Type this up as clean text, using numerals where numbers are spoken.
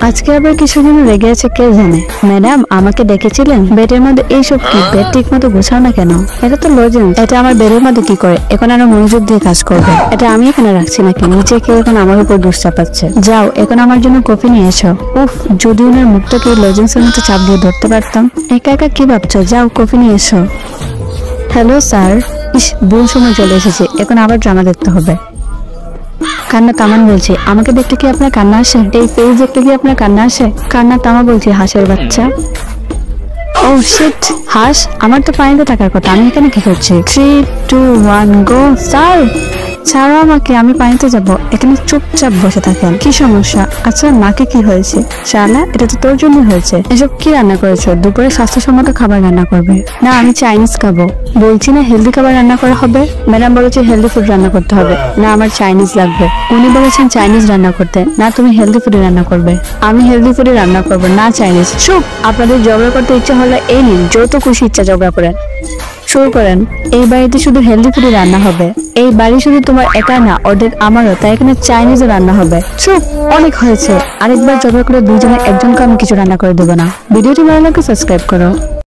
আজকে আবার কিছু জন্য রেগে আছে কে জানে। ম্যাডাম আমাকে ডেকেছিলেন? বেডের মধ্যে এইসব কি? বেড ঠিক মতো গোছাও না কেন? এটা তো লজেন্স, এটা আমার বেডের মধ্যে কি করে? এখন আরো মনোযোগ দিয়ে কাজ করবে। এটা আমি এখানে রাখছি নাকি? নিচে কেউ এখন আমার উপর দোষ চাপাচ্ছে। যাও এখন আমার জন্য কফি নিয়ে এসো। উফ, যদি ওনার মুখটাকে লজেন্সের মতো চাপ দিয়ে ধরতে পারতাম। একা একা কি ভাবছো? যাও কফি নিয়ে এসো। Hello sir. ইস, ভুল সময় চলে এসেছে, এখন আবার ড্রামা দেখতে হবে। কান্না তামান বলছে, আমাকে দেখতে কি আপনার কান্না আসে? এই ফেস দেখতে কি আপনার কান্না আসে? কান্না তামা বলছে, হাঁসের বাচ্চা। ও শিট, হাঁস? আমার তো পানিতে থাকার কথা, আমি এখানে কি করছি? 3, 2, 1 গো। স্যার ছাড়ো আমাকে, আমি পানিতে যাব। এখানে চুপচাপ বসে থাকেন। কি সমস্যা? আচ্ছা নাকে কি হয়েছে? শালা, এটা তো তোর জন্য হয়েছে। এসব কি রান্না করেছো? দুপুরে স্বাস্থ্যসম্মত খাবার রান্না করবে না? আমি চাইনিজ খাবো। বলছি না হেলদি খাবার রান্না করা হবে। ম্যাডাম বলেছে হেলদি ফুড রান্না করতে হবে। না আমার চাইনিজ লাগবে। উনি বলেছেন চাইনিজ রান্না করতে। না তুমি হেলদি ফুডে রান্না করবে। আমি হেলদি ফুডে রান্না করবো, না চাইনিজ। চুপ! আপনাদের ঝগড়া করতে ইচ্ছা হলে এই নিন, যত খুশি ইচ্ছা ঝগড়া করেন। শুরু করেন। এই বাড়িতে শুধু হেলদি ফুডই রান্না হবে। এই বাড়ি শুধু তোমার একা না, অর্ধেক আমারও, তাই এখানে চাইনিজও রান্না হবে। চুপ! অনেক হয়েছে। আরেকবার ঝগড়া করে দুইজনে একজনকে আমি কিছু রান্না করে দেবো না। ভিডিওটি ভালো লাগলে সাবস্ক্রাইব করো।